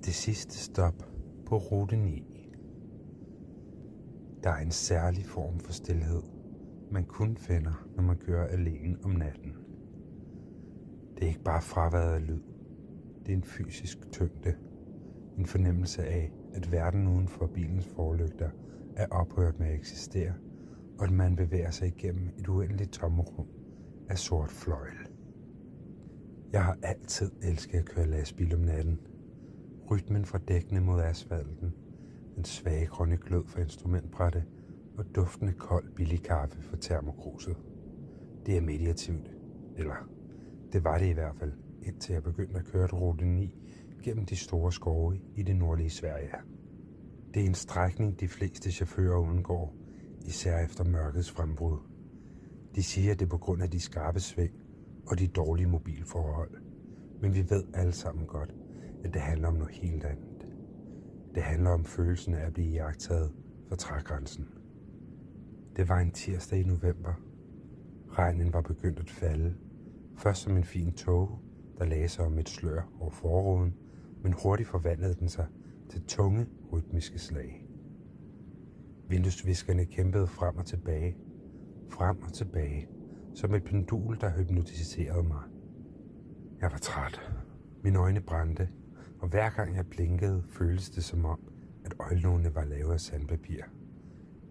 Det sidste stop på rute 9. Der er en særlig form for stilhed, man kun finder, når man kører alene om natten. Det er ikke bare fraværet af lyd. Det er en fysisk tyngde. En fornemmelse af, at verden uden for bilens forlygter er ophørt med at eksistere, og at man bevæger sig igennem et uendeligt tomrum af sort fløjl. Jeg har altid elsket at køre lastbil om natten. Rytmen fra dækkene mod asfalten, den svage grønne glød fra instrumentbrættet og duftende kold billig kaffe fra termokruset. Det er meditativt, eller det var det i hvert fald, indtil jeg begyndte at køre rute 9 gennem de store skove i det nordlige Sverige. Det er en strækning, de fleste chauffører undgår, især efter mørkets frembrud. De siger, at det er på grund af de skarpe sving og de dårlige mobilforhold. Men vi ved alle sammen godt, at det handler om noget helt andet. Det handler om følelsen af at blive iagttaget fra trægrænsen. Det var en tirsdag i november. Regnen var begyndt at falde. Først som en fin tåge, der lagde sig om et slør over forruden, men hurtigt forvandlede den sig til tunge, rytmiske slag. Vinduesviskerne kæmpede frem og tilbage, som et pendul, der hypnotiserede mig. Jeg var træt. Mine øjne brændte, og hver gang jeg blinkede, føltes det som om, at øjenlågene var lavet af sandpapir.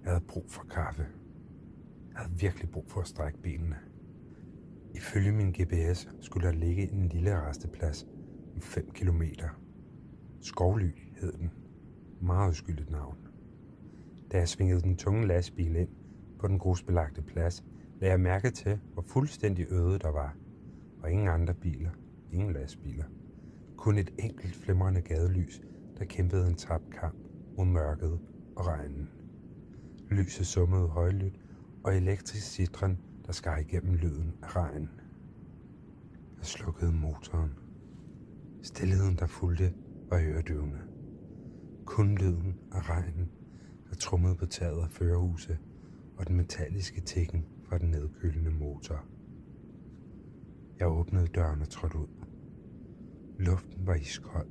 Jeg havde brug for kaffe. Jeg havde virkelig brug for at strække benene. Ifølge min GPS skulle der ligge en lille resteplads om 5 kilometer. Skovly hed den. Meget uskyldigt navn. Da jeg svingede den tunge lastbil ind på den grusbelagte plads, lagde jeg mærke til, hvor fuldstændig øde der var. Og ingen andre biler, ingen lastbiler. Kun et enkelt flimrende gadelys, der kæmpede en tabt kamp mod mørket og regnen. Lyset summede højlydt, og elektrisk citron, der skar igennem lyden af regnen. Jeg slukkede motoren. Stilheden, der fulgte, var øredøvende. Kun lyden af regnen, der trummede på taget af førerhuset, og den metalliske tikken fra den nedkølende motor. Jeg åbnede døren og trådte ud. Luften var iskold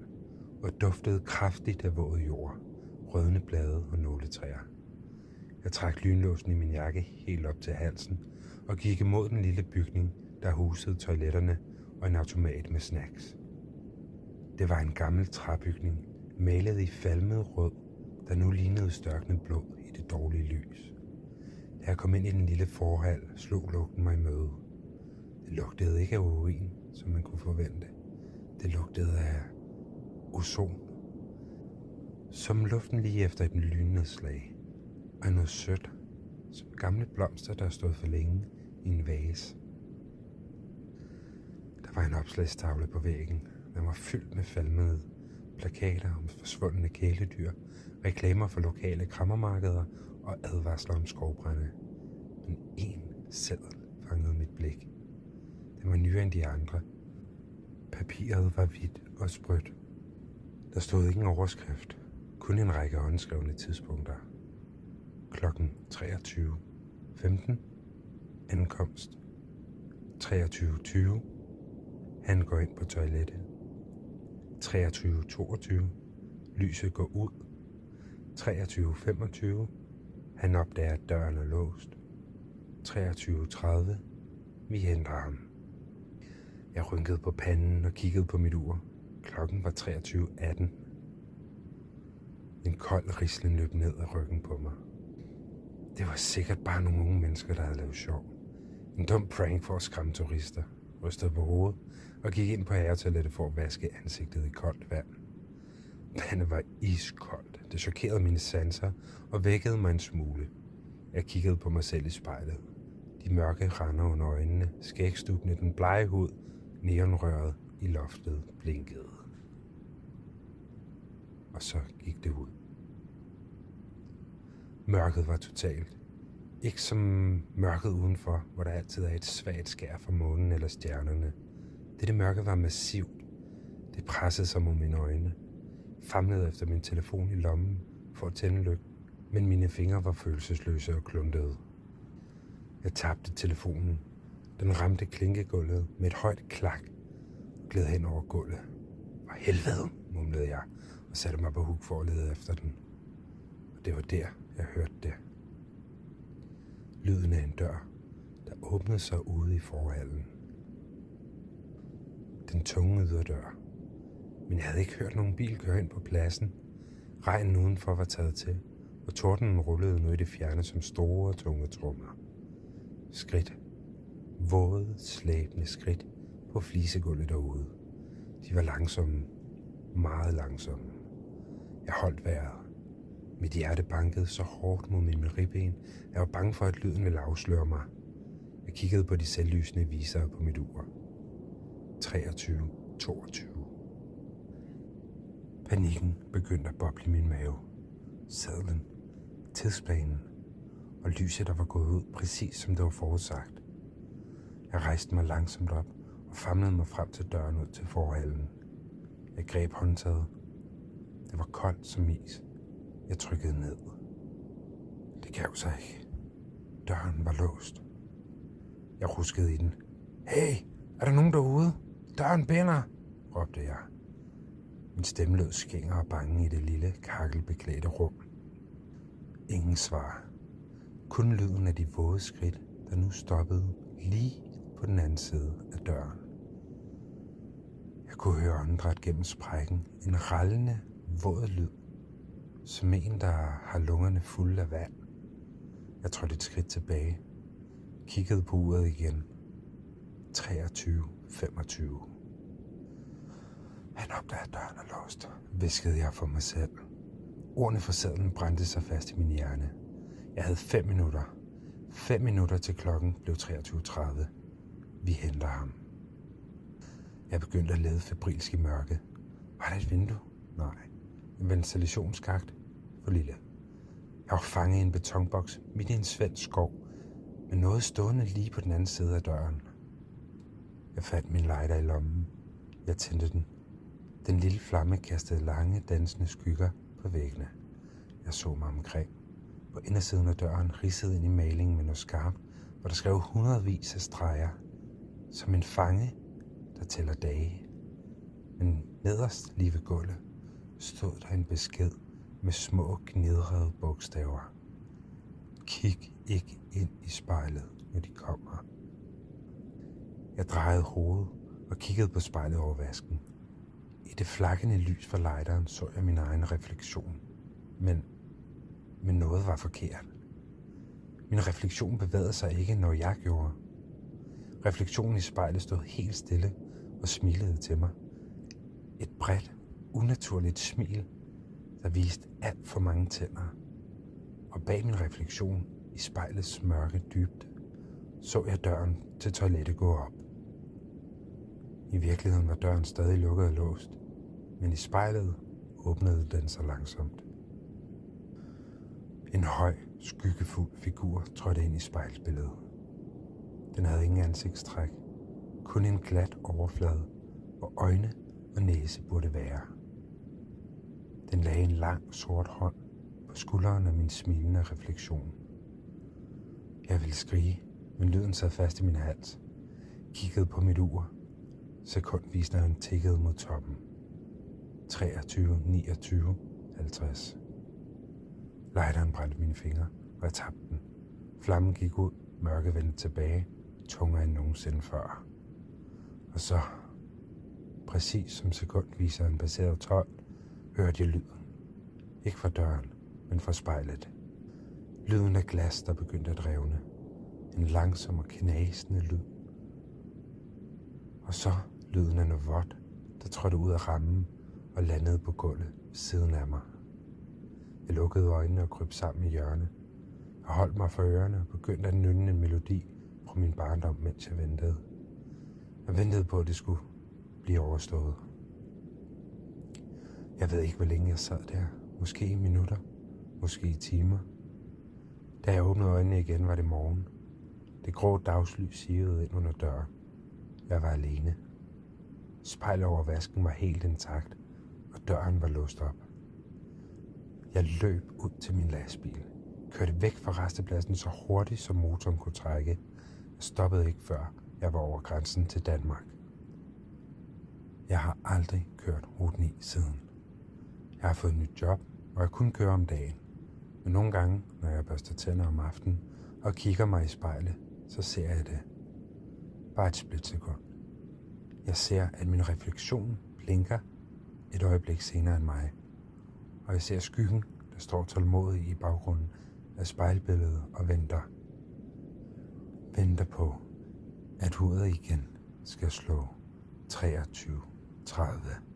og duftede kraftigt af våd jord, rødne blade og nåletræer. Jeg trak lynlåsen i min jakke helt op til halsen og gik imod den lille bygning, der husede toiletterne og en automat med snacks. Det var en gammel træbygning, malet i falmet rød, der nu lignede størknet blod i det dårlige lys. Da jeg kom ind i den lille forhal, slog lugten mig i møde. Det lugtede ikke af urin, som man kunne forvente. Det lugtede af ozon. Som luften lige efter et lynnedslag. Og noget sødt, som gamle blomster, der stod for længe i en vase. Der var en opslagstavle på væggen. Den var fyldt med falmede plakater om forsvundne kæledyr, reklamer for lokale krammermarkeder og advarsler om skovbrænde. Men én seddel fangede mit blik. Den var nyere end de andre. Papiret var hvidt og sprødt. Der stod ingen overskrift, kun en række håndskrevne tidspunkter. Klokken 23:15. Ankomst. 23:20. Han går ind på toilettet. 23:22. Lyset går ud. 23:25. Han opdager, at døren er låst. 23:30. Vi henter ham. Jeg rynkede på panden og kiggede på mit ur. Klokken var 23:18. En kold rislen løb ned ad ryggen på mig. Det var sikkert bare nogle unge mennesker, der havde lavet sjov. En dum prank for at skræmme turister. Rystede på hovedet og gik ind på herretoilettet for at vaske ansigtet i koldt vand. Vandet var iskoldt. Det chokerede mine sanser og vækkede mig en smule. Jeg kiggede på mig selv i spejlet. De mørke render under øjnene, skægstubene, den blege hud, neonrøret i loftet blinkede. Og så gik det ud. Mørket var totalt. Ikke som mørket udenfor, hvor der altid er et svagt skær fra månen eller stjernerne. Dette mørke var massivt. Det pressede sig mod mine øjne. Famlede efter min telefon i lommen for at tænde lygten, men mine fingre var følelsesløse og kluntede. Jeg tabte telefonen. Den ramte klinkegulvet med et højt klak og gled hen over gulvet. For helvede, mumlede mumlede jeg og satte mig på huk for at lede efter den. Og det var der, jeg hørte det. Lyden af en dør, der åbnede sig ude i forhallen. Den tunge yderdør. Men jeg havde ikke hørt nogen bil køre ind på pladsen. Regnen udenfor var taget til, og tordenen rullede nu i det fjerne som store og tunge trommer. Skridt. Våde, slæbende skridt på flisegulvet derude. De var langsomme. Meget langsomme. Jeg holdt vejret. Mit hjerte bankede så hårdt mod min ribben, jeg var bange for, at lyden ville afsløre mig. Jeg kiggede på de selvlysende visere på mit ur. 23:22. Panikken begyndte at boble i min mave. Sadlen, tidsplanen og lyset, der var gået ud, præcis som det var forudsagt. Jeg rejste mig langsomt op og famlede mig frem til døren ud til forhallen. Jeg greb håndtaget. Det var koldt som is. Jeg trykkede ned. Det gav sig ikke. Døren var låst. Jeg ruskede i den. Hey, er der nogen derude? Døren binder, råbte jeg. Min stemme lød skænger og bange i det lille, kakkelbeklædte rum. Ingen svar. Kun lyden af de våde skridt, der nu stoppede lige på den anden side af døren. Jeg kunne høre åndedræt gennem sprækken. En rallende, våd lyd. Som en, der har lungerne fulde af vand. Jeg trådte et skridt tilbage. Kiggede på uret igen. 23:25. Han opdager, at døren er låst, hviskede jeg for mig selv. Ordene fra sadlen brændte sig fast i min hjerne. Jeg havde 5 minutter. 5 minutter til klokken blev 23:30. Vi henter ham. Jeg begyndte at lede febrilsk i mørke. Var der et vindue? Nej. En ventilationsskakt? For lille. Jeg var fanget i en betonboks midt i en svensk skov, med noget stående lige på den anden side af døren. Jeg fandt min lighter i lommen. Jeg tændte den. Den lille flamme kastede lange, dansende skygger på væggene. Jeg så mig omkring. På indersiden af døren ridsede ind i malingen med noget skarpt, hvor der skrev hundredvis af streger. Som en fange, der tæller dage. Men nederst lige ved gulvet stod der en besked med små gnidrede bogstaver. Kig ikke ind i spejlet, når de kommer. Jeg drejede hovedet og kiggede på spejlet over vasken. I det flakkende lys fra lighteren så jeg min egen refleksion. Men noget var forkert. Min refleksion bevægede sig ikke, når jeg gjorde. Refleksionen i spejlet stod helt stille og smilede til mig. Et bredt, unaturligt smil, der viste alt for mange tænder. Og bag min refleksion i spejlets mørke dybde, så jeg døren til toilettet gå op. I virkeligheden var døren stadig lukket og låst, men i spejlet åbnede den sig langsomt. En høj, skyggefuld figur trådte ind i spejlsbilledet. Den havde ingen ansigtstræk, kun en glat overflade, hvor øjne og næse burde være. Den lagde en lang, sort hånd på skulderen af min smilende refleksion. Jeg ville skrige, men lyden sad fast i min hals. Kiggede på mit ur. Sekundviseren tikkede mod toppen. 23:29:50. Lighteren brændte mine fingre, og jeg tabte den. Flammen gik ud, mørket vendte tilbage, tungere end nogensinde før. Og så, præcis som sekundviseren passerede 12, hørte jeg lyden. Ikke fra døren, men fra spejlet. Lyden af glas, der begyndte at revne. En langsom og knasende lyd. Og så lyden af noget vådt, der trådte ud af rammen og landede på gulvet ved siden af mig. Jeg lukkede øjnene og kryb sammen i hjørnet. Jeg holdt mig for ørerne og begyndte at nynne en melodi fra min barndom, mens jeg ventede. Jeg ventede på, at det skulle blive overstået. Jeg ved ikke, hvor længe jeg sad der. Måske i minutter, måske i timer. Da jeg åbnede øjnene igen, var det morgen. Det grå dagslys sivede ind under døren. Jeg var alene. Spejlet over vasken var helt intakt, og døren var låst op. Jeg løb ud til min lastbil. Kørte væk fra rastepladsen så hurtigt, som motoren kunne trække. Jeg stoppede ikke, før jeg var over grænsen til Danmark. Jeg har aldrig kørt rute 9 siden. Jeg har fået et nyt job, hvor jeg kun kører om dagen. Men nogle gange, når jeg børster tænder om aftenen og kigger mig i spejlet, så ser jeg det. Bare et splitsekund. Jeg ser, at min refleksion blinker et øjeblik senere end mig. Og jeg ser skyggen, der står tålmodig i baggrunden af spejlbilledet og venter. Venter på, at uret igen skal slå 23:30.